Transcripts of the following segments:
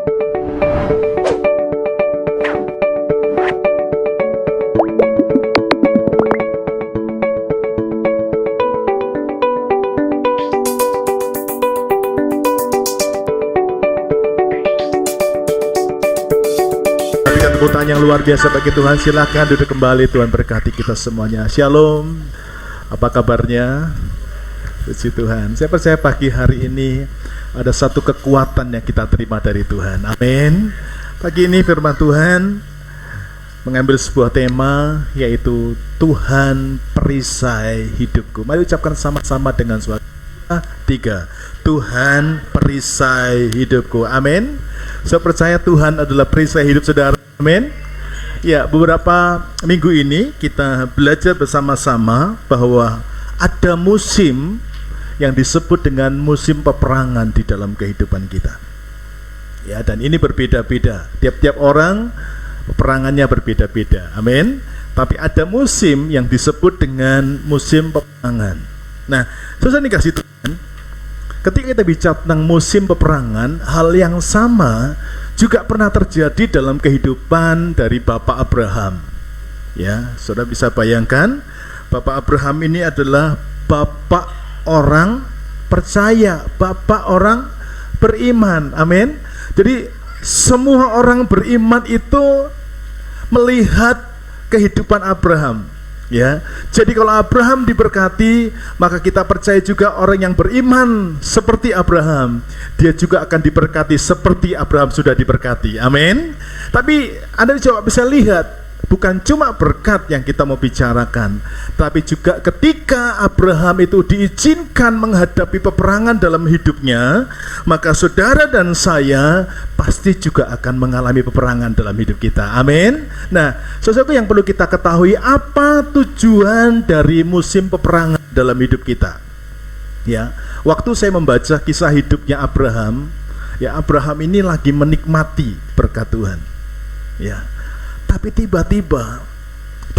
Keputaan yang luar biasa bagi Tuhan. Silakan duduk kembali. Tuhan berkati kita semuanya. Shalom. Apa kabarnya? Puji Tuhan. Saya percaya pagi hari ini ada satu kekuatan yang kita terima dari Tuhan. Amin. Pagi ini firman Tuhan mengambil sebuah tema, yaitu Tuhan perisai hidupku. Mari ucapkan sama-sama dengan suara 3. Tuhan perisai hidupku. Amin. Saya percaya Tuhan adalah perisai hidup saudara. Amin. Ya, beberapa minggu ini kita belajar bersama-sama bahwa ada musim yang disebut dengan musim peperangan di dalam kehidupan kita. Ya, dan ini berbeda-beda. Tiap-tiap orang peperangannya berbeda-beda. Amin. Tapi ada musim yang disebut dengan musim peperangan. Nah, susah dikasih Tuhan. Ketika kita bicara tentang musim peperangan, hal yang sama juga pernah terjadi dalam kehidupan dari Bapak Abraham. Ya, saudara bisa bayangkan, Bapak Abraham ini adalah bapak orang percaya, bapak orang beriman. Amin. Jadi semua orang beriman itu melihat kehidupan Abraham. Ya, jadi kalau Abraham diberkati, maka kita percaya juga orang yang beriman seperti Abraham, dia juga akan diberkati seperti Abraham sudah diberkati. Amin. Tapi Anda coba bisa lihat, bukan cuma berkat yang kita mau bicarakan, tapi juga ketika Abraham itu diizinkan menghadapi peperangan dalam hidupnya, maka saudara dan saya pasti juga akan mengalami peperangan dalam hidup kita. Amin. Nah, sesuatu yang perlu kita ketahui, apa tujuan dari musim peperangan dalam hidup kita. Ya, waktu saya membaca kisah hidupnya Abraham, ya, Abraham ini lagi menikmati berkat Tuhan. Ya, tapi tiba-tiba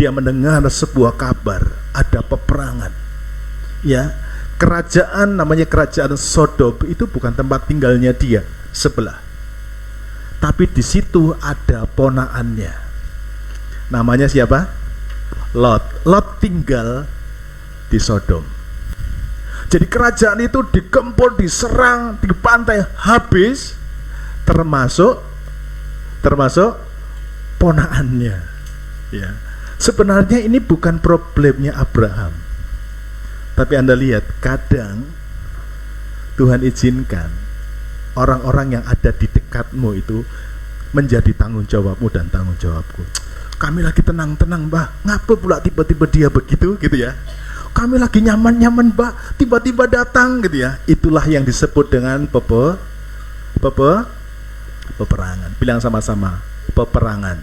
dia mendengar sebuah kabar, ada peperangan. Ya, kerajaan namanya kerajaan Sodom itu bukan tempat tinggalnya dia sebelah. Tapi di situ ada ponaannya. Namanya siapa? Lot. Lot tinggal di Sodom. Jadi kerajaan itu digempur, diserang, dibantai habis, termasuk ponaannya. Ya. Sebenarnya ini bukan problemnya Abraham. Tapi Anda lihat, kadang Tuhan izinkan orang-orang yang ada di dekatmu itu menjadi tanggung jawabmu dan tanggung jawabku. Kami lagi tenang-tenang, Mbah, ngapa pula tiba-tiba dia begitu, gitu ya. Kami lagi nyaman-nyaman, Mbah, tiba-tiba datang, gitu ya. Itulah yang disebut dengan peperangan. Bilang sama-sama, peperangan.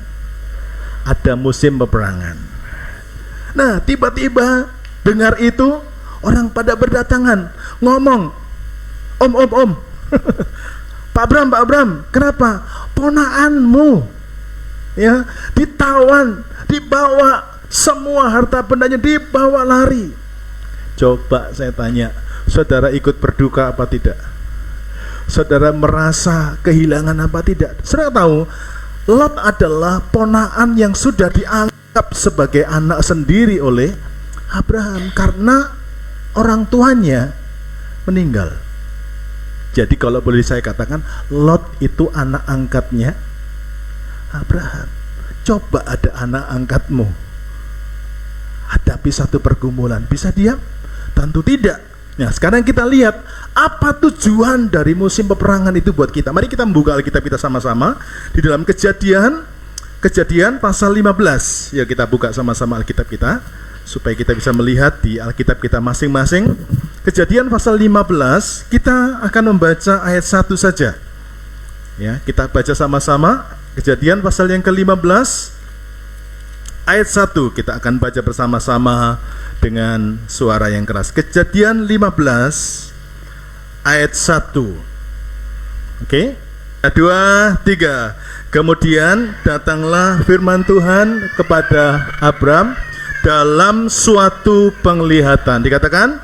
Ada musim peperangan. Nah, tiba-tiba dengar itu, orang pada berdatangan, ngomong, Om Pak Abram, kenapa? Ponaanmu ya ditawan, dibawa, semua harta bendanya dibawa lari. Coba saya tanya, saudara ikut berduka apa tidak? Saudara merasa kehilangan apa tidak? Saudara tahu, Lot adalah ponaan yang sudah dianggap sebagai anak sendiri oleh Abraham karena orang tuanya meninggal. Jadi kalau boleh saya katakan, Lot itu anak angkatnya Abraham. Coba ada anak angkatmu hadapi satu pergumulan, bisa diam? Tentu tidak. Nah, sekarang kita lihat apa tujuan dari musim peperangan itu buat kita. Mari kita membuka Alkitab kita sama-sama di dalam Kejadian pasal 15. Ya, kita buka sama-sama Alkitab kita supaya kita bisa melihat di Alkitab kita masing-masing. Kejadian pasal 15, kita akan membaca ayat 1 saja. Ya, kita baca sama-sama Kejadian pasal yang ke-15 ayat 1. Kita akan baca bersama-sama dengan suara yang keras. Kejadian 15 ayat 1. Oke? 2, 3. Kemudian datanglah firman Tuhan kepada Abram dalam suatu penglihatan. Dikatakan,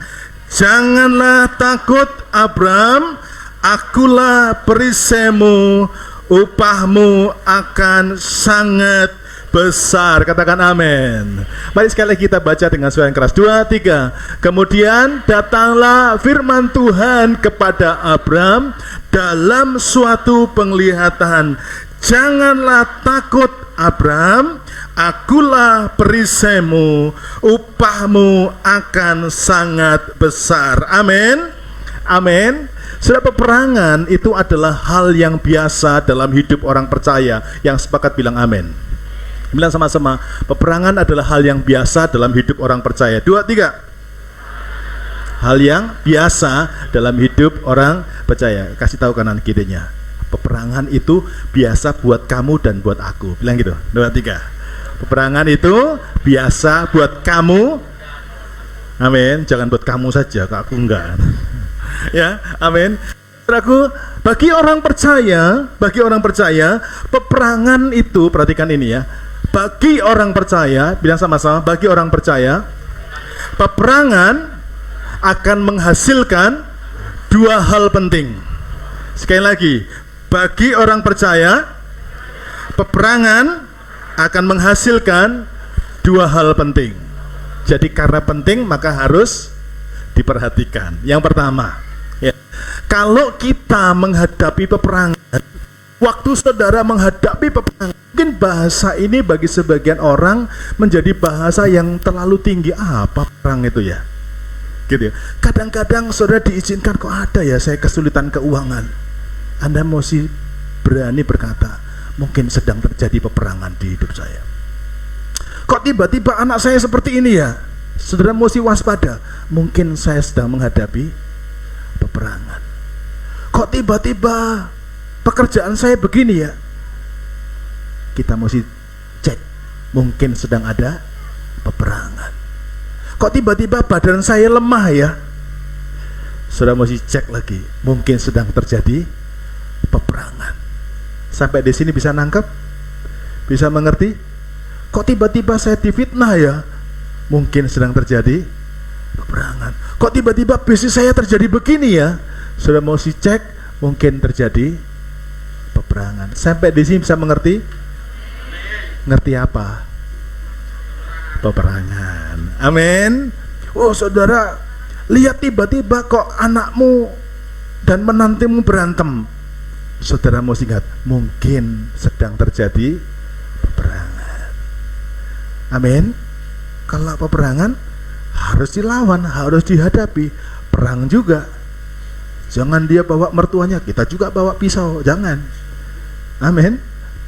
janganlah takut Abram, akulah perisaimu upahmu akan sangat besar. Katakan amin. Mari sekali lagi kita baca dengan suara yang keras. 2, 3. Kemudian datanglah firman Tuhan kepada Abram dalam suatu penglihatan. Janganlah takut Abram, akulah perisaimu, upahmu akan sangat besar. Amin. Amin. Sudah, peperangan itu adalah hal yang biasa dalam hidup orang percaya. Yang sepakat bilang amin. Bilang sama-sama, peperangan adalah hal yang biasa dalam hidup orang percaya. 2, 3. Hal yang biasa dalam hidup orang percaya. Kasih tahu kanan kirinya, peperangan itu biasa buat kamu dan buat aku. Bilang gitu. 2, 3. Peperangan itu biasa buat kamu. Amin. Jangan buat kamu saja, aku enggak. Ya, amin. Saudaraku, bagi orang percaya, peperangan itu, perhatikan ini ya. Bagi orang percaya, bilang sama-sama, bagi orang percaya, peperangan akan menghasilkan 2 hal penting. Sekali lagi, bagi orang percaya, peperangan akan menghasilkan 2 hal penting. Jadi karena penting maka harus diperhatikan. Yang pertama, ya, kalau kita menghadapi peperangan, waktu saudara menghadapi peperangan, mungkin bahasa ini bagi sebagian orang menjadi bahasa yang terlalu tinggi. Apa perang itu ya? Gitu ya. Kadang-kadang saudara diizinkan, kok ada ya saya kesulitan keuangan. Anda mesti berani berkata, mungkin sedang terjadi peperangan di hidup saya. Kok tiba-tiba anak saya seperti ini ya? Saudara mesti waspada, mungkin saya sedang menghadapi peperangan. Kok tiba-tiba pekerjaan saya begini ya? Kita mesti cek, mungkin sedang ada peperangan. Kok tiba-tiba badan saya lemah ya? Saudara mesti cek lagi, mungkin sedang terjadi peperangan. Sampai di sini bisa nangkep? Bisa mengerti? Kok tiba-tiba saya difitnah ya? Mungkin sedang terjadi peperangan. Kok tiba-tiba bisnis saya terjadi begini ya? Sudah mau cek, mungkin terjadi peperangan. Sampai di sini bisa mengerti? Ngerti apa? Peperangan. Amin. Oh saudara, lihat tiba-tiba kok anakmu dan menantimu berantem. Saudara mau ingat, mungkin sedang terjadi peperangan. Amin. Kalau peperangan harus dilawan, harus dihadapi. Perang juga. Jangan dia bawa mertuanya, kita juga bawa pisau, jangan. Amin.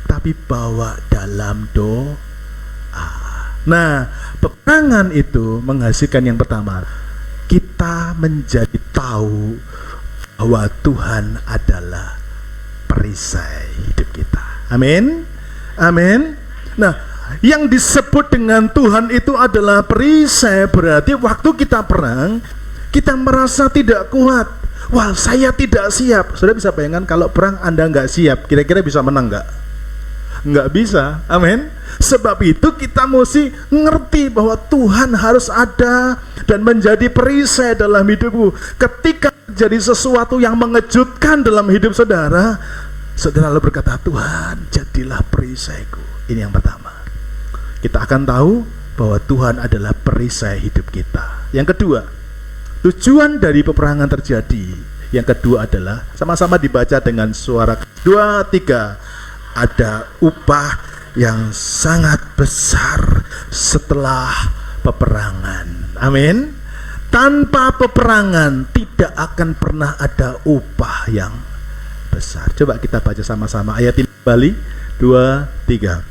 Tapi bawa dalam doa. Nah, peperangan itu menghasilkan yang pertama, kita menjadi tahu bahwa Tuhan adalah perisai hidup kita. Amin. Amin. Nah, yang disebut dengan Tuhan itu adalah perisai. Berarti waktu kita perang, kita merasa tidak kuat. Wah, saya tidak siap. Sudah bisa bayangkan kalau perang Anda nggak siap, kira-kira bisa menang nggak? Nggak bisa. Amin. Sebab itu kita mesti ngerti bahwa Tuhan harus ada dan menjadi perisai dalam hidupmu. Ketika terjadi sesuatu yang mengejutkan dalam hidup saudara, saudara lalu berkata, Tuhan jadilah perisaiku. Ini yang pertama. Kita akan tahu bahwa Tuhan adalah perisai hidup kita. Yang kedua, tujuan dari peperangan terjadi. Yang kedua adalah, sama-sama dibaca dengan suara 2, 3. Ada upah yang sangat besar setelah peperangan. Amin. Tanpa peperangan tidak akan pernah ada upah yang besar. Coba kita baca sama-sama ayat ini kembali. 2, 3.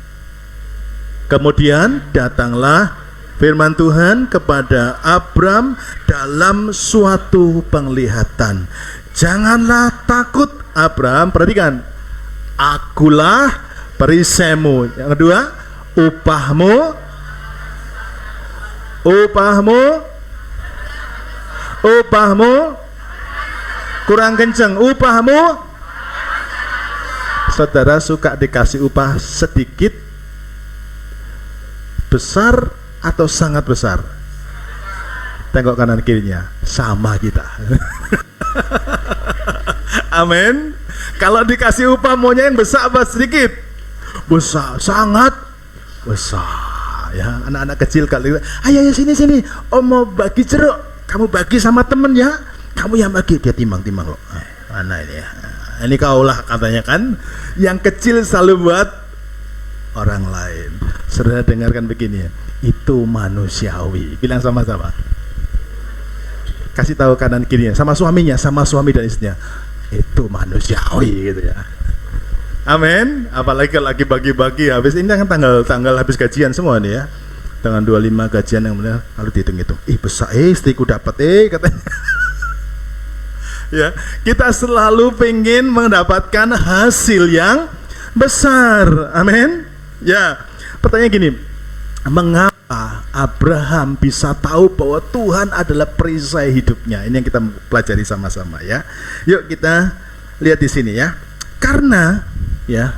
Kemudian datanglah firman Tuhan kepada Abram dalam suatu penglihatan. Janganlah takut Abram, perhatikan, akulah perisaimu. Yang kedua, upahmu kurang kenceng, upahmu. Saudara suka dikasih upah sedikit, besar atau sangat besar? Tengok kanan kirinya, sama kita. Amin. Kalau dikasih upah maunya yang besar apa sedikit? Besar, sangat besar. Ya, anak-anak kecil kali, ayo sini, om mau bagi jeruk, kamu bagi sama temen ya, kamu yang bagi, dia timbang loh. Mana ini ya? Ini kaulah katanya kan, yang kecil selalu buat orang lain. Saudara dengarkan begini ya, itu manusiawi. Bilang sama-sama. Kasih tahu kanan kirinya, sama suaminya, sama suami dan istrinya, itu manusiawi gitu ya. Amin. Apalagi kalau lagi bagi-bagi habis ini kan tanggal habis gajian semua nih ya. Tanggal 25 gajian yang benar, lalu dihitung-hitung. Besar istriku dapat katanya. Ya, kita selalu pengen mendapatkan hasil yang besar. Amin. Ya. Pertanyaan gini, mengapa Abraham bisa tahu bahwa Tuhan adalah perisai hidupnya? Ini yang kita pelajari sama-sama ya. Yuk kita lihat di sini ya. Karena ya,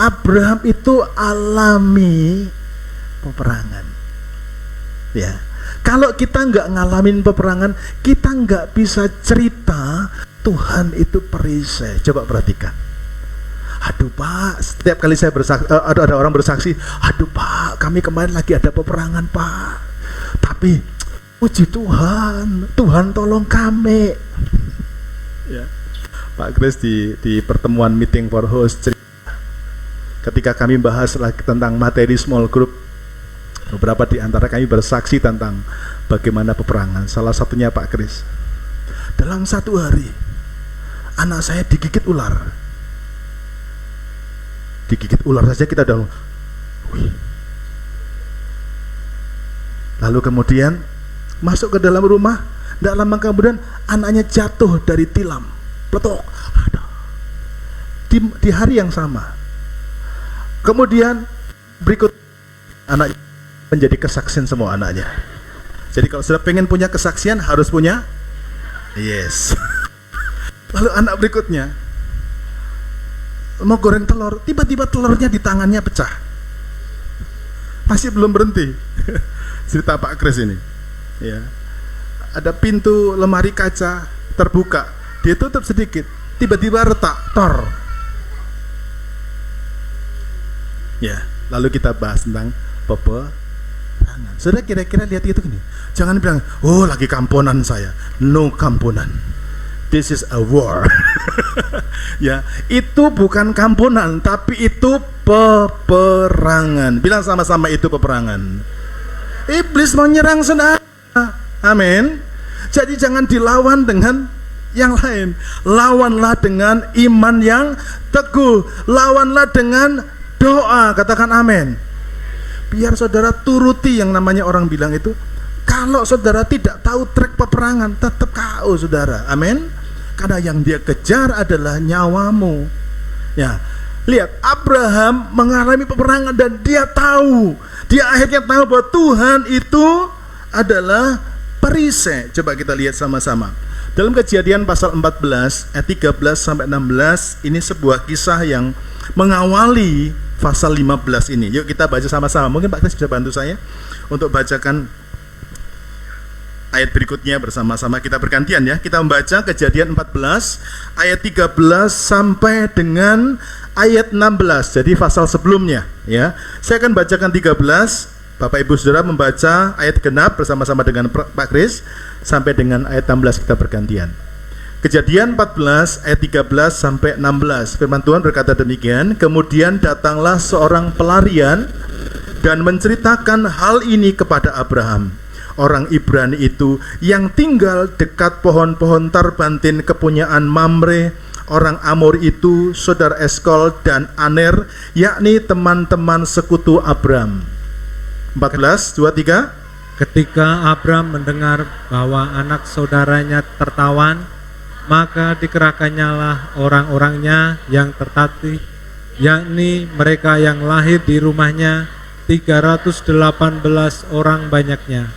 Abraham itu alami peperangan. Ya. Kalau kita nggak ngalamin peperangan, kita nggak bisa cerita Tuhan itu perisai. Coba perhatikan. Aduh Pak, setiap kali saya bersaksi, ada orang bersaksi, aduh Pak, kami kemarin lagi ada peperangan Pak. Tapi puji Tuhan, Tuhan tolong kami. Ya. Pak Chris di pertemuan meeting for host cerita, ketika kami bahas lagi tentang materi small group, beberapa di antara kami bersaksi tentang bagaimana peperangan. Salah satunya Pak Chris, dalam satu hari anak saya digigit ular. Digigit ular saja kita udah wih. Lalu kemudian masuk ke dalam rumah, tidak lama kemudian anaknya jatuh dari tilam, peletok. Di hari yang sama. Kemudian berikut anak menjadi kesaksian semua anaknya. Jadi kalau sudah pengen punya kesaksian harus punya yes. Lalu anak berikutnya mau goreng telur, tiba-tiba telurnya di tangannya pecah. Masih belum berhenti. Cerita Pak Kris ini. Ya. Ada pintu lemari kaca terbuka, dia tutup sedikit, tiba-tiba retak, tor. Ya, lalu kita bahas tentang peperangan. Saudara kira-kira lihat itu gini. Jangan bilang, "Oh, lagi kamponan saya." No kamponan. This is a war. Ya, itu bukan kampunan, tapi itu peperangan. Bilang sama-sama, itu peperangan. Iblis mau nyerang saudara. Amin. Jadi jangan dilawan dengan yang lain. Lawanlah dengan iman yang teguh. Lawanlah dengan doa. Katakan amin. Biar saudara turuti yang namanya orang bilang itu. Kalau saudara tidak tahu trik peperangan, tetap KO saudara. Amin. Karena yang dia kejar adalah nyawamu. Ya, lihat Abraham mengalami peperangan dan dia tahu. Dia akhirnya tahu bahwa Tuhan itu adalah perisai. Coba kita lihat sama-sama. Dalam Kejadian pasal 14 ayat 13 sampai 16, ini sebuah kisah yang mengawali pasal 15 ini. Yuk kita baca sama-sama. Mungkin Pak Kris bisa bantu saya untuk bacakan ayat berikutnya bersama-sama, kita bergantian ya. Kita membaca Kejadian 14 ayat 13 sampai dengan ayat 16. Jadi pasal sebelumnya ya. Saya akan bacakan 13, Bapak Ibu Saudara membaca ayat genap bersama-sama dengan Pak Kris sampai dengan ayat 16, kita bergantian. Kejadian 14 ayat 13 sampai 16. Firman Tuhan berkata demikian, "Kemudian datanglah seorang pelarian dan menceritakan hal ini kepada Abraham, orang Ibrani itu yang tinggal dekat pohon-pohon tarbantin kepunyaan Mamre, orang Amor itu, saudara Eskol dan Aner, yakni teman-teman sekutu Abram." 14, 2, 3. Ketika Abram mendengar bahwa anak saudaranya tertawan, maka dikerahkannyalah orang-orangnya yang tertatih, yakni mereka yang lahir di rumahnya, 318 orang banyaknya,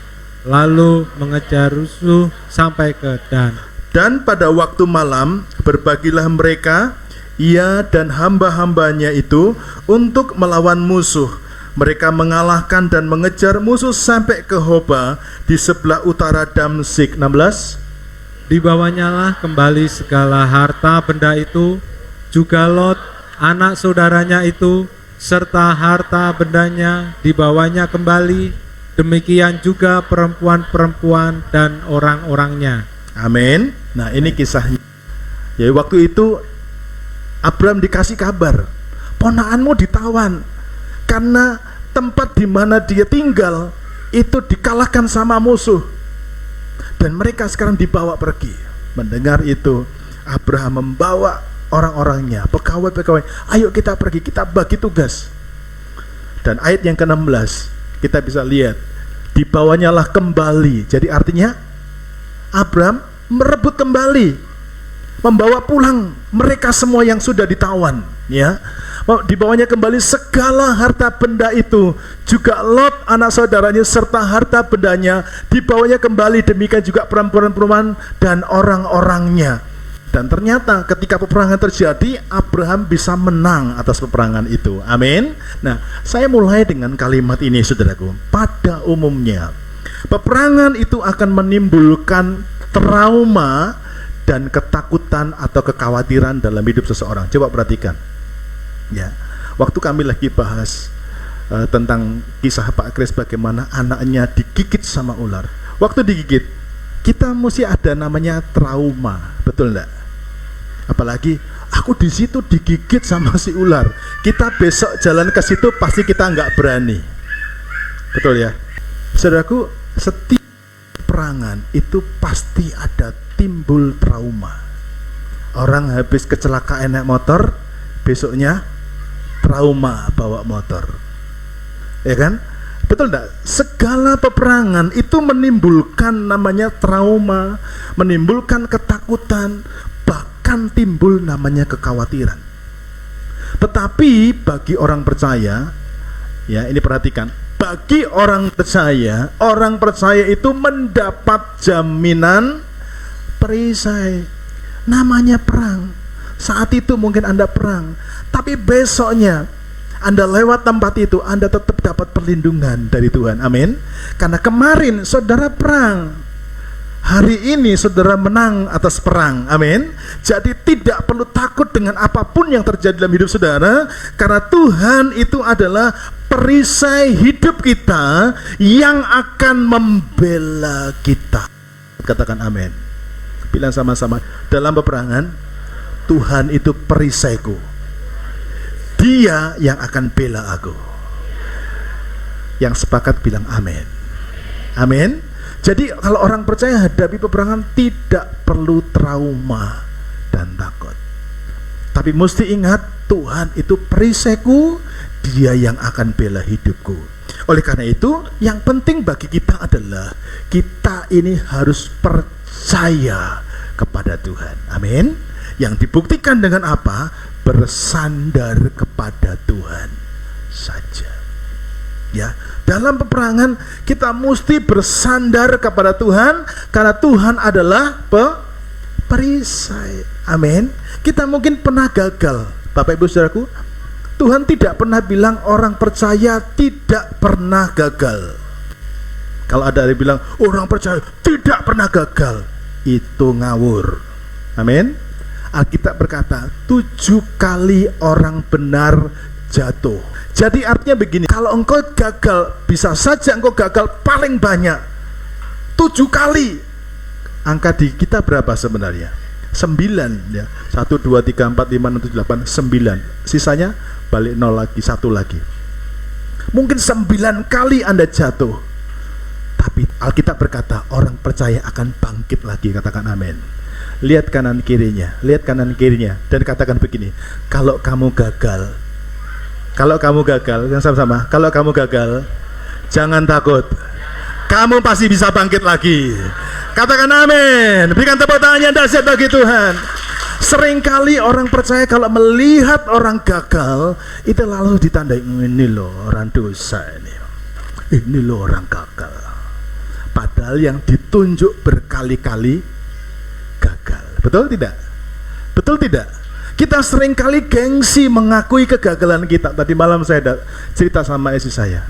lalu mengejar rusuh sampai ke Dan. Dan pada waktu malam berbagilah mereka, ia dan hamba-hambanya itu, untuk melawan musuh. Mereka mengalahkan dan mengejar musuh sampai ke Hoba di sebelah utara Damsik. 16. Dibawanyalah kembali segala harta benda itu, juga Lot, anak saudaranya itu, serta harta bendanya dibawanya kembali, demikian juga perempuan-perempuan dan orang-orangnya. Amin. Nah, ini kisahnya. Ya, waktu itu Abram dikasih kabar, ponakanmu ditawan karena tempat di mana dia tinggal itu dikalahkan sama musuh. Dan mereka sekarang dibawa pergi. Mendengar itu, Abraham membawa orang-orangnya, pegawai-pegawai, ayo kita pergi, kita bagi tugas. Dan ayat yang ke-16 kita bisa lihat, dibawanyalah kembali. Jadi artinya Abraham merebut kembali, membawa pulang mereka semua yang sudah ditawan, ya. Dibawanya kembali segala harta benda itu, juga Lot anak saudaranya serta harta bendanya dibawanya kembali, demikian juga perempuan-perempuan dan orang-orangnya. Dan ternyata ketika peperangan terjadi, Abraham bisa menang atas peperangan itu. Amin. Nah, saya mulai dengan kalimat ini, saudaraku. Pada umumnya peperangan itu akan menimbulkan trauma dan ketakutan atau kekhawatiran dalam hidup seseorang. Coba perhatikan. Ya, waktu kami lagi bahas tentang kisah Pak Kris bagaimana anaknya digigit sama ular. Waktu digigit, kita mesti ada namanya trauma, betul enggak? Apalagi aku di situ digigit sama si ular. Kita besok jalan ke situ pasti kita nggak berani. Betul ya? Saudaraku, setiap perangan itu pasti ada timbul trauma. Orang habis kecelakaan naik motor, besoknya trauma bawa motor, ya kan? Betul enggak? Segala peperangan itu menimbulkan namanya trauma, menimbulkan ketakutan, bahkan timbul namanya kekhawatiran. Tetapi bagi orang percaya, ya ini perhatikan, bagi orang percaya itu mendapat jaminan perisai. Namanya perang. Saat itu mungkin Anda perang, tapi besoknya Anda lewat tempat itu, Anda tetap dapat perlindungan dari Tuhan. Amin. Karena kemarin saudara perang, hari ini saudara menang atas perang. Amin. Jadi tidak perlu takut dengan apapun yang terjadi dalam hidup saudara, karena Tuhan itu adalah perisai hidup kita yang akan membela kita. Katakan amin. Bilang sama-sama, dalam peperangan Tuhan itu perisaiku, Dia yang akan bela aku. Yang sepakat bilang amin. Amin. Jadi kalau orang percaya hadapi peperangan tidak perlu trauma dan takut. Tapi mesti ingat, Tuhan itu perisaiku, Dia yang akan bela hidupku. Oleh karena itu, yang penting bagi kita adalah kita ini harus percaya kepada Tuhan. Amin. Yang dibuktikan dengan apa? Bersandar kepada Tuhan saja. Ya, dalam peperangan kita mesti bersandar kepada Tuhan, karena Tuhan adalah perisai. Amin. Kita mungkin pernah gagal, Bapak Ibu Saudaraku. Tuhan tidak pernah bilang orang percaya tidak pernah gagal. Kalau ada yang bilang orang percaya tidak pernah gagal, itu ngawur. Amin. Alkitab berkata 7 kali orang benar jatuh. Jadi artinya begini, kalau engkau gagal, bisa saja engkau gagal paling banyak 7 kali. Angka di kita berapa sebenarnya? 9 ya. 1, 2, 3, 4, 5, 6, 7, 8, 9. Sisanya balik 0 lagi, 1 lagi. Mungkin 9 kali Anda jatuh, tapi Alkitab berkata orang percaya akan bangkit lagi. Katakan amin. Lihat kanan kirinya, dan katakan begini, kalau kamu gagal, yang sama-sama, kalau kamu gagal, jangan takut, kamu pasti bisa bangkit lagi. Katakan amin. Berikan tepuk tangan yang dahsyat bagi Tuhan. Seringkali orang percaya kalau melihat orang gagal, itu lalu ditandai, ini loh orang dosa ini loh orang gagal. Padahal yang ditunjuk berkali-kali gagal. Betul tidak? Betul tidak? Kita seringkali gengsi mengakui kegagalan kita. Tadi malam saya cerita sama istri saya.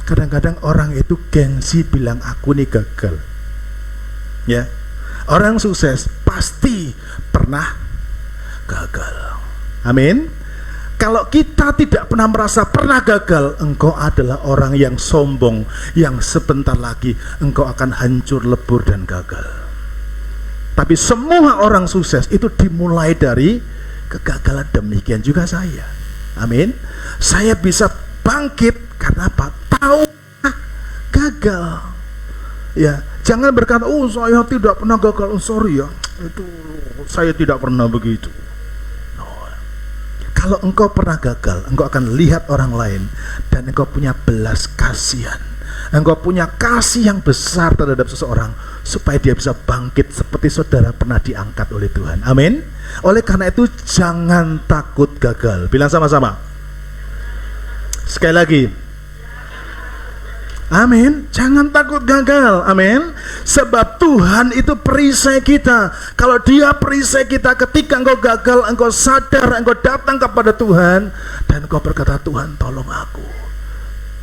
Kadang-kadang orang itu gengsi bilang aku nih gagal. Ya. Orang sukses pasti pernah gagal. Amin. Kalau kita tidak pernah merasa pernah gagal, engkau adalah orang yang sombong, yang sebentar lagi engkau akan hancur, lebur, dan gagal. Tapi semua orang sukses itu dimulai dari kegagalan. Demikian juga saya. Amin. Saya bisa bangkit karena apa? Tahu gagal. Ya, jangan berkata, "Oh, saya tidak pernah gagal." Oh, sorry ya, itu saya tidak pernah begitu. Kalau engkau pernah gagal, engkau akan lihat orang lain dan engkau punya belas kasihan. Engkau punya kasih yang besar terhadap seseorang supaya dia bisa bangkit seperti saudara pernah diangkat oleh Tuhan. Amin. Oleh karena itu jangan takut gagal. Bilang sama-sama. Sekali lagi. Amin. Jangan takut gagal. Amin. Sebab Tuhan itu perisai kita. Kalau Dia perisai kita, ketika engkau gagal, engkau sadar, engkau datang kepada Tuhan dan engkau berkata, "Tuhan, tolong aku,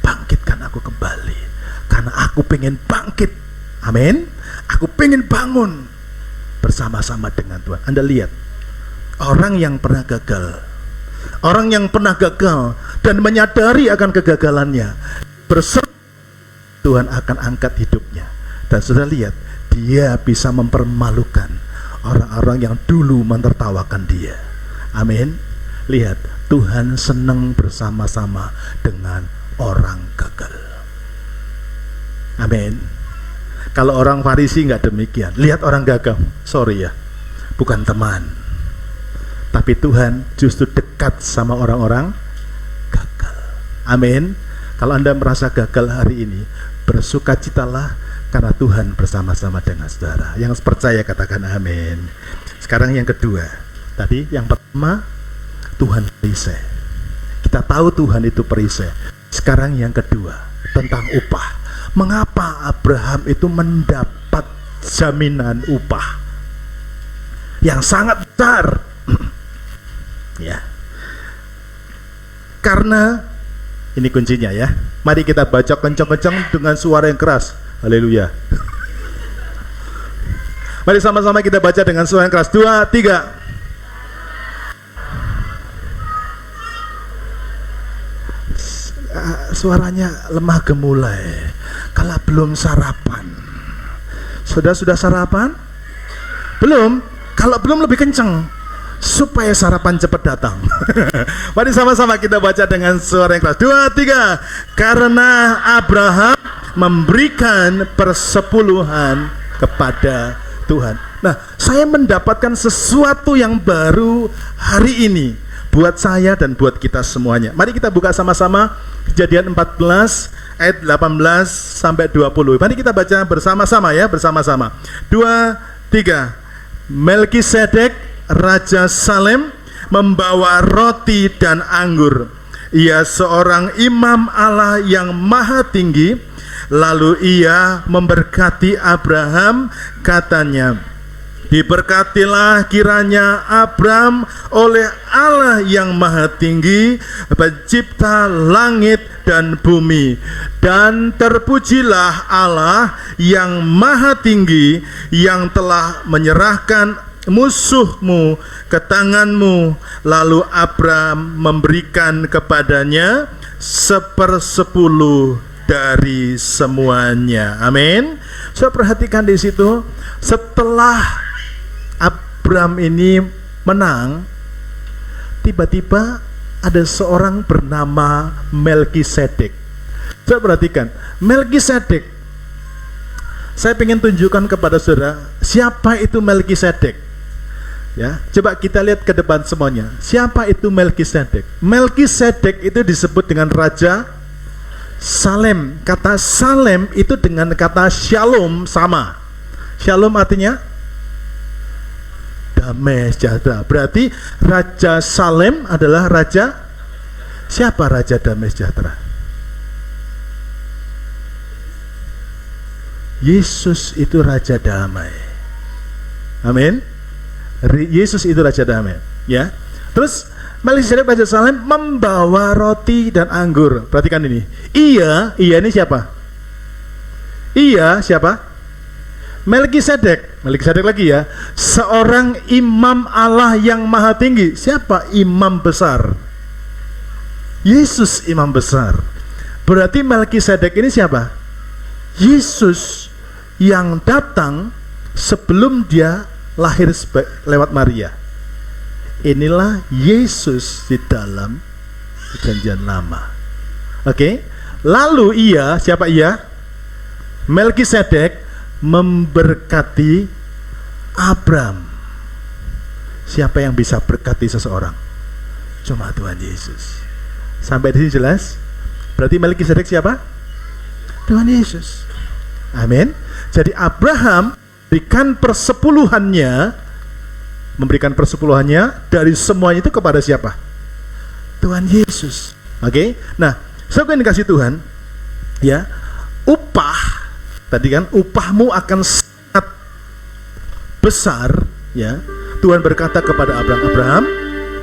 bangkitkan aku kembali, karena aku pengen bangkit." Amin. Aku pengen bangun bersama-sama dengan Tuhan. Anda lihat orang yang pernah gagal, orang yang pernah gagal dan menyadari akan kegagalannya, berserah Tuhan akan angkat hidupnya. Dan sudah lihat, dia bisa mempermalukan orang-orang yang dulu menertawakan dia. Amin. Lihat, Tuhan senang bersama-sama dengan orang gagal. Amin. Kalau orang Farisi nggak demikian. Lihat orang gagal, sorry ya, bukan teman. Tapi Tuhan justru dekat sama orang-orang gagal. Amin. Kalau Anda merasa gagal hari ini, bersukacitalah karena Tuhan bersama-sama dengan saudara. Yang percaya katakan amin. Sekarang yang kedua. Tadi yang pertama, Tuhan perisai. Kita tahu Tuhan itu perisai. Sekarang yang kedua, tentang upah. Mengapa Abraham itu mendapat jaminan upah yang sangat besar? Ya. Karena ini kuncinya ya. Mari kita baca kencang-kencang dengan suara yang keras. Haleluya. Mari sama-sama kita baca dengan suara yang keras. 2, 3. Suaranya lemah gemulai. Kalau belum sarapan. Sudah sarapan? Belum? Kalau belum lebih kencang, supaya sarapan cepat datang. Mari sama-sama kita baca dengan suara yang keras. 2, 3. Karena Abraham memberikan persepuluhan kepada Tuhan. Nah, saya mendapatkan sesuatu yang baru hari ini buat saya dan buat kita semuanya. Mari kita buka sama-sama Kejadian 14 ayat 18 sampai 20. Mari kita baca bersama-sama ya, bersama-sama. 2, 3. Melkisedek Raja Salem membawa roti dan anggur. Ia seorang imam Allah yang maha tinggi. Lalu ia memberkati Abraham, katanya, "Diberkatilah kiranya Abraham oleh Allah yang maha tinggi, pencipta langit dan bumi. Dan terpujilah Allah yang maha tinggi, yang telah menyerahkan musuhmu ke tanganmu." Lalu Abraham memberikan kepadanya 1/10 dari semuanya. Amin. Saya perhatikan di situ, setelah Abraham ini menang, tiba-tiba ada seorang bernama Melkisedek. Saya perhatikan, Melkisedek. Saya ingin tunjukkan kepada saudara, siapa itu Melkisedek? Ya, coba kita lihat ke depan semuanya. Siapa itu Melkisedek? Melkisedek itu disebut dengan Raja Salem. Kata Salem itu dengan kata Shalom sama. Shalom artinya damai sejahtera. Berarti Raja Salem adalah raja. Siapa Raja Damai Sejahtera? Yesus itu Raja Damai. Amin. Yesus itu Raja Damai. Ya. Terus Melkisedek Raja Salem membawa roti dan anggur. Perhatikan ini. Ia ini siapa? Ia siapa? Melkisedek. Melkisedek lagi ya, seorang imam Allah yang maha tinggi. Siapa imam besar? Yesus imam besar. Berarti Melkisedek ini siapa? Yesus yang datang sebelum dia lahir lewat Maria. Inilah Yesus di dalam Perjanjian Lama. Oke. Lalu ia, siapa ia? Melkisedek memberkati Abraham. Siapa yang bisa berkati seseorang? Cuma Tuhan Yesus. Sampai di sini jelas? Berarti Melkisedek siapa? Tuhan Yesus. Amin. Jadi Abraham memberikan persepuluhannya dari semuanya itu kepada siapa? Tuhan Yesus. Oke. Nah, saya ingin kasih Tuhan, ya, upah. Tadi kan upahmu akan sangat besar, ya. Tuhan berkata kepada Abraham,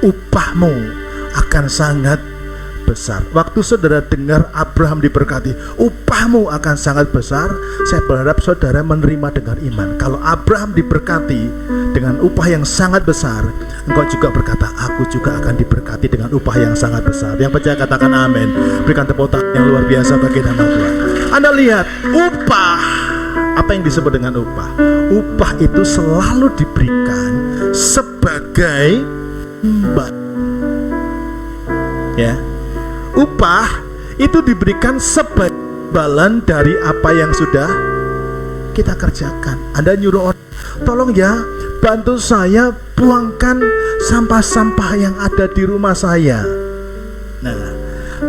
upahmu akan sangat besar. Waktu saudara dengar Abraham diberkati, upahmu akan sangat besar, saya berharap saudara menerima dengan iman. Kalau Abraham diberkati dengan upah yang sangat besar, engkau juga berkata, aku juga akan diberkati dengan upah yang sangat besar. Yang percaya katakan amin. Berikan tepuk tangan yang luar biasa bagi nama Tuhan. Anda lihat, upah, apa yang disebut dengan upah? Upah itu selalu diberikan sebagai imbalan. Ya, upah itu diberikan sebagai imbalan dari apa yang sudah kita kerjakan. Anda nyuruh orang, tolong ya, bantu saya buangkan sampah-sampah yang ada di rumah saya. Nah,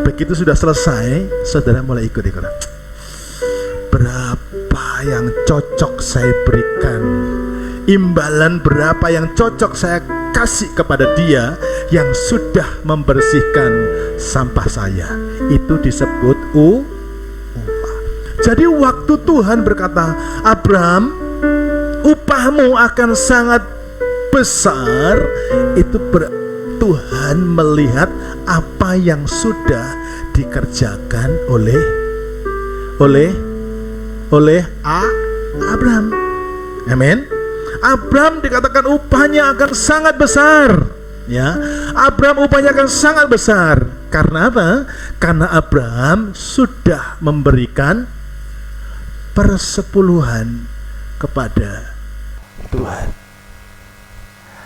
begitu sudah selesai, saudara mulai ikut-ikutan. Berapa yang cocok saya berikan? Imbalan berapa yang cocok saya kasih kepada dia yang sudah membersihkan sampah saya? Itu disebut upah. Jadi waktu Tuhan berkata, Abraham, upahmu akan sangat besar, itu Tuhan melihat apa yang sudah dikerjakan oleh Abraham. Amin. Abraham dikatakan upahnya akan sangat besar. Ya, Abraham upahnya akan sangat besar. Karena apa? Karena Abraham sudah memberikan persepuluhan kepada Tuhan.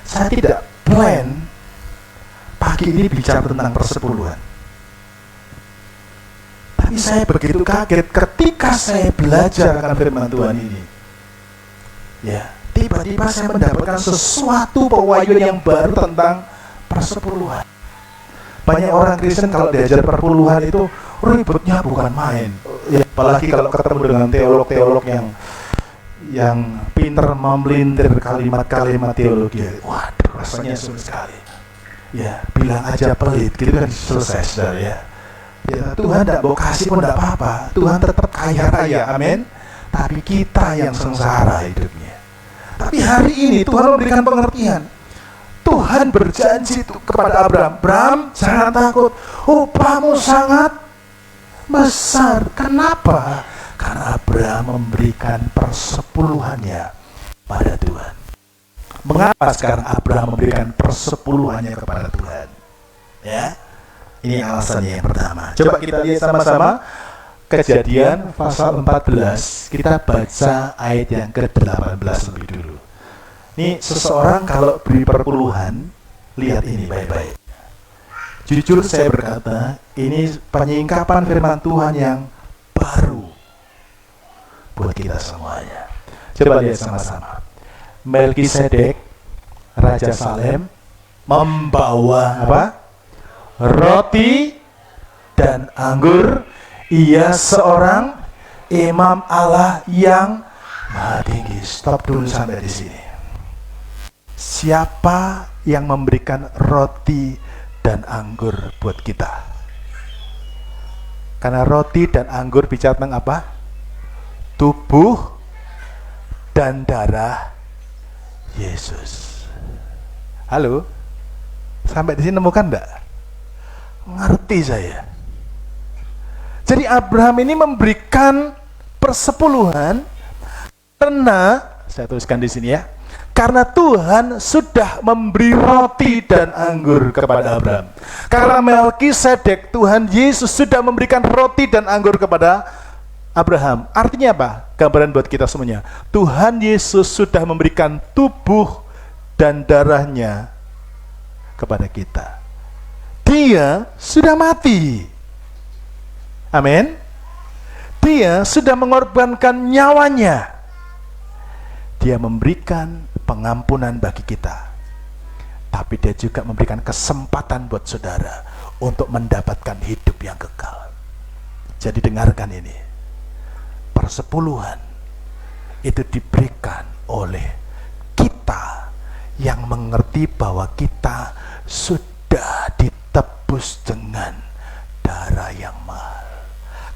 Saya tidak plan pagi ini bicara tentang persepuluhan. Tapi saya begitu kaget ketika saya belajar akan firman Tuhan ini. Ya, tiba-tiba saya mendapatkan sesuatu pewahyuan yang baru tentang persepuluhan. Banyak orang Kristen kalau diajar persepuluhan itu ribetnya bukan main. Ya, apalagi kalau ketemu dengan teolog-teolog yang pinter memelintir kalimat-kalimat teologi. Waduh, rasanya sulit sekali. Ya, bilang aja pelit, gitu kan selesai, saudara ya. Ya, Tuhan tidak mau kasih pun tidak apa-apa. Tuhan tetap kaya raya, amin. Tapi kita yang sengsara hidupnya. Tapi hari ini Tuhan memberikan pengertian. Tuhan berjanji kepada Abraham, Abraham jangan takut, upahmu sangat besar. Kenapa? Karena Abraham memberikan persepuluhannya pada Tuhan. Mengapa sekarang Abraham memberikan persepuluhannya kepada Tuhan? Ya. Ini alasannya yang pertama. Coba kita lihat sama-sama Kejadian pasal 14. Kita baca ayat yang ke-18 lebih dulu. Ini seseorang kalau beri perpuluhan, lihat ini baik-baik. Jujur saya berkata, ini penyingkapan firman Tuhan yang baru buat kita semuanya. Coba lihat sama-sama. Melkisedek, Raja Salem, membawa apa? Roti dan anggur. Ia seorang imam Allah yang maha tinggi. Stop dulu sampai di sini. Siapa yang memberikan roti dan anggur buat kita? Karena roti dan anggur bicara tentang apa? Tubuh dan darah Yesus. Halo? Sampai di sini nemukan enggak? Ngerti saya. Jadi Abraham ini memberikan persepuluhan karena Saya tuliskan di sini ya. Karena Tuhan sudah memberi roti dan anggur kepada Abraham. Karena Melkisedek, Tuhan Yesus sudah memberikan roti dan anggur kepada Abraham. Artinya apa? Gambaran buat kita semuanya. Tuhan Yesus sudah memberikan tubuh dan darahnya kepada kita. Dia sudah mati. Amin. Dia sudah mengorbankan nyawanya. Dia memberikan pengampunan bagi kita. Tapi dia juga memberikan kesempatan buat saudara untuk mendapatkan hidup yang kekal. Jadi dengarkan ini. Persepuluhan itu diberikan oleh kita yang mengerti bahwa kita sudah ditebus dengan darah yang mahal.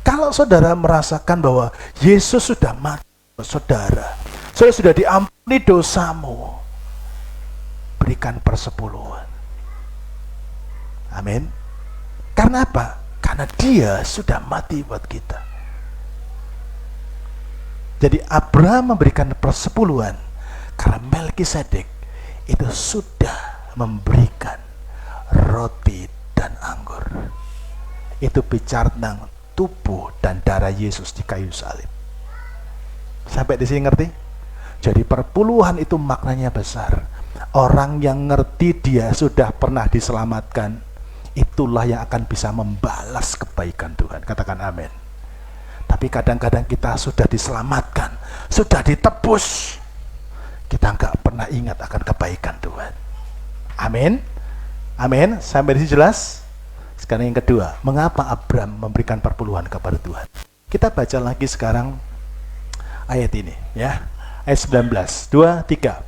Kalau saudara merasakan bahwa Yesus sudah mati, saudara sudah diampuni dosamu, berikan persepuluhan. Amin. Karena apa? Karena dia sudah mati buat kita. Jadi Abraham memberikan persepuluhan karena Melkisedek itu sudah memberikan roti dan anggur. Itu bicara tentang tubuh dan darah Yesus di kayu salib. Sampai di sini ngerti? Jadi perpuluhan itu maknanya besar. Orang yang ngerti dia sudah pernah diselamatkan, itulah yang akan bisa membalas kebaikan Tuhan. Katakan amin. Tapi kadang-kadang kita sudah diselamatkan, sudah ditebus, kita nggak pernah ingat akan kebaikan Tuhan. Amin. Amin. Sampai di sini jelas? Sekarang yang kedua, mengapa Abraham memberikan perpuluhan kepada Tuhan? Kita baca lagi sekarang ayat ini, ya. Ayat 19, 2, 3.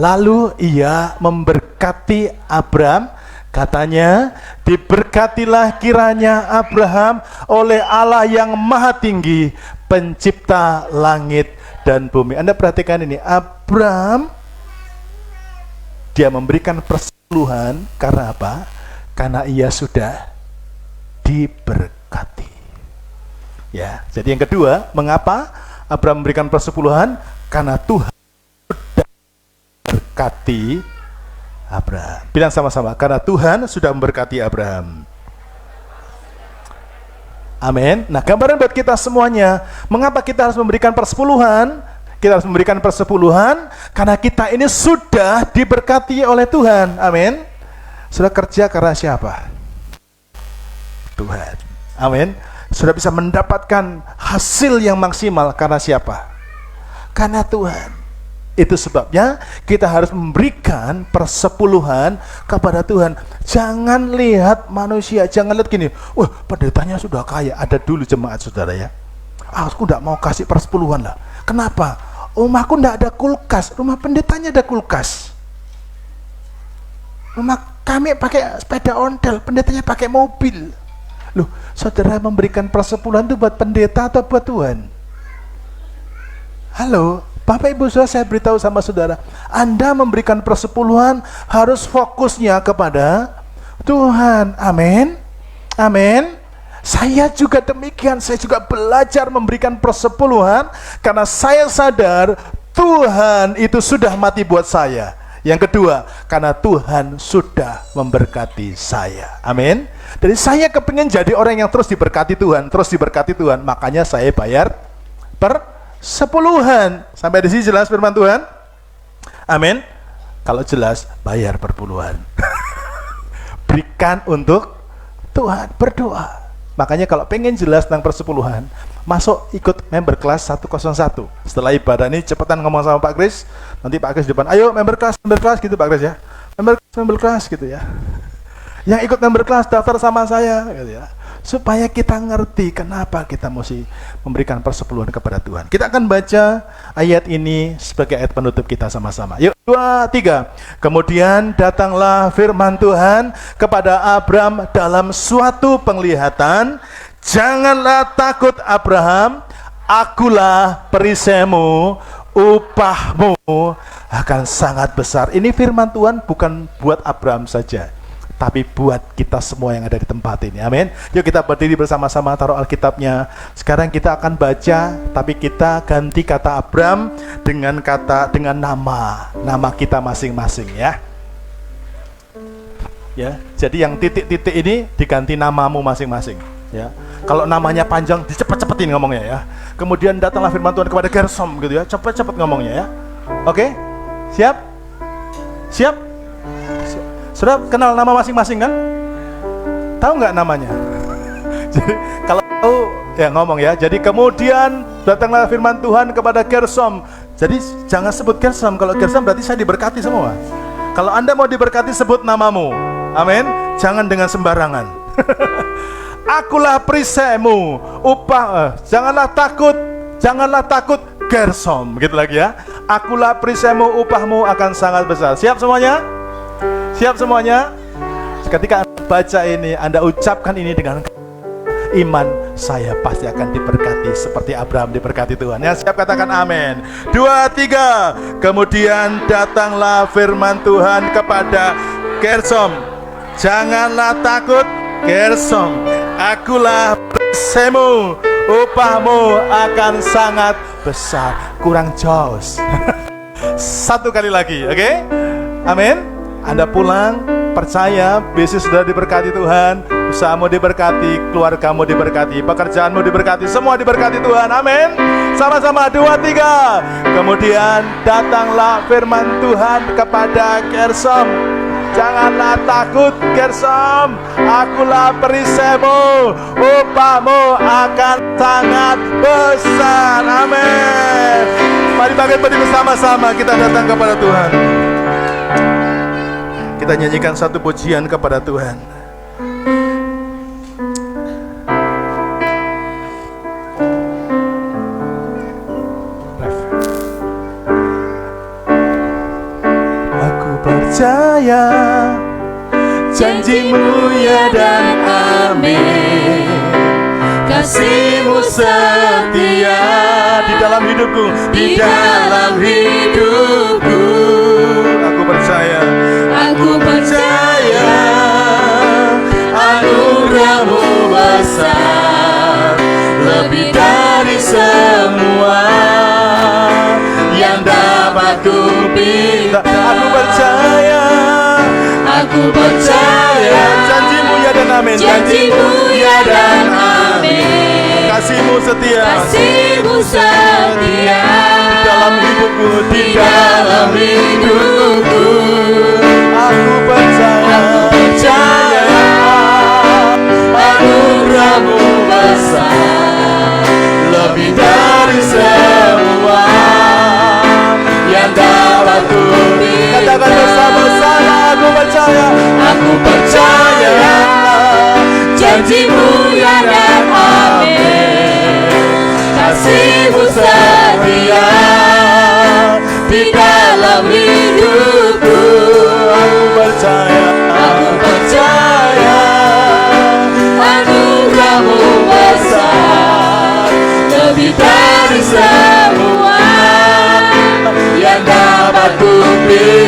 Lalu ia memberkati Abraham, katanya, diberkatilah kiranya Abraham oleh Allah yang maha tinggi, pencipta langit dan bumi. Anda perhatikan ini, Abraham, dia memberikan persepuluhan karena apa? Karena ia sudah diberkati. Ya, jadi yang kedua, mengapa Abraham memberikan persepuluhan? Karena Tuhan sudah memberkati Abraham. Bilang sama-sama, karena Tuhan sudah memberkati Abraham. Amin. Nah, gambaran buat kita semuanya, mengapa kita harus memberikan persepuluhan? Kita harus memberikan persepuluhan karena kita ini sudah diberkati oleh Tuhan. Amin. Sudah kerja karena siapa? Tuhan. Amin. Sudah bisa mendapatkan hasil yang maksimal karena siapa? Karena Tuhan. Itu sebabnya kita harus memberikan persepuluhan kepada Tuhan. Jangan lihat manusia, jangan lihat gini, wah pendetanya sudah kaya. Ada dulu jemaat saudara ya, aku tidak mau kasih persepuluhan lah. Kenapa? Rumahku tidak ada kulkas, rumah pendetanya ada kulkas. Rumah kami pakai sepeda ontel, pendetanya pakai mobil. Loh, saudara memberikan persepuluhan itu buat pendeta atau buat Tuhan? Halo, Bapak Ibu Saudara, saya beritahu sama saudara, Anda memberikan persepuluhan harus fokusnya kepada Tuhan. Amin. Amin. Saya juga demikian, saya juga belajar memberikan persepuluhan karena saya sadar Tuhan itu sudah mati buat saya. Yang kedua, karena Tuhan sudah memberkati saya. Amin. Jadi saya kepingin jadi orang yang terus diberkati Tuhan, makanya saya bayar persepuluhan. Sampai di sini jelas firman Tuhan? Amin. Kalau jelas, bayar perpuluhan. Berikan untuk Tuhan, berdoa. Makanya kalau pengen jelas tentang persepuluhan, masuk ikut member kelas 101. Setelah ibadah ini cepetan ngomong sama Pak Kris. Nanti Pak Kris depan, ayo member kelas gitu Pak Kris ya. Member kelas gitu ya. Yang ikut member kelas daftar sama saya gitu ya. Supaya kita ngerti kenapa kita mesti memberikan persepuluhan kepada Tuhan. Kita akan baca ayat ini sebagai ayat penutup kita sama-sama. Yuk, 2, 3. Kemudian datanglah firman Tuhan kepada Abraham dalam suatu penglihatan. Janganlah takut Abraham, akulah perisaimu, upahmu akan sangat besar. Ini firman Tuhan bukan buat Abraham saja, tapi buat kita semua yang ada di tempat ini. Amin. Yuk kita berdiri bersama-sama, taruh Alkitabnya. Sekarang kita akan baca, tapi kita ganti kata Abram dengan nama kita masing-masing ya. Ya, jadi yang titik-titik ini diganti namamu masing-masing ya. Kalau namanya panjang dicepet-cepetin ngomongnya ya. Kemudian datanglah firman Tuhan kepada Gersom gitu ya, cepet-cepet ngomongnya ya. Oke? Siap? Siap? Sudah kenal nama masing-masing kan? Tahu nggak namanya? Jadi kalau tahu ya ngomong ya. Jadi kemudian datanglah firman Tuhan kepada Gersom. Jadi jangan sebut Gersom. Kalau Gersom berarti saya diberkati semua. Kalau Anda mau diberkati sebut namamu. Amin. Jangan dengan sembarangan. Akulah perisaimu, janganlah takut Gersom, begitu lagi ya. Akulah perisaimu, upahmu akan sangat besar. Siap semuanya? Siap semuanya? Ketika Anda baca ini, Anda ucapkan ini dengan iman, saya pasti akan diberkati seperti Abraham diberkati Tuhan. Ya, siap katakan amin. 2, 3. Kemudian datanglah firman Tuhan kepada Gersom. Janganlah takut Gersom, akulah perisaimu, upahmu akan sangat besar. Kurang jos. Satu kali lagi, oke? Amin. Anda pulang, percaya, bisnis sudah diberkati Tuhan, usahamu diberkati, keluargamu diberkati, pekerjaanmu diberkati, semua diberkati Tuhan. Amin. Sama-sama 2, 3. Kemudian datanglah firman Tuhan kepada Gersom. Janganlah takut Gersom, akulah perisaimu, upahmu akan sangat besar. Amin. Mari berdiri bersama-sama, kita datang kepada Tuhan. Kita nyanyikan satu pujian kepada Tuhan. Percaya janjimu ya dan amin. Kasihmu setia di dalam hidupku, di dalam hidupku. Aku percaya anugerahmu besar, lebih dari semua yang dapat kupikirkan. Aku percaya janjimu ya dan amin. Janjimu ya dan amin. Kasihmu setia di dalam hidupku, di dalam hidupku. Aku percaya anugerahmu besar, lebih dari semua yang dapat kupikirkan. Katakan bersama-sama, aku percaya janjimu ya dan amin. Kasihmu setia di dalam hidupku. Aku percaya anugerahmu besar, lebih dari semua yang dapat kupikirkan.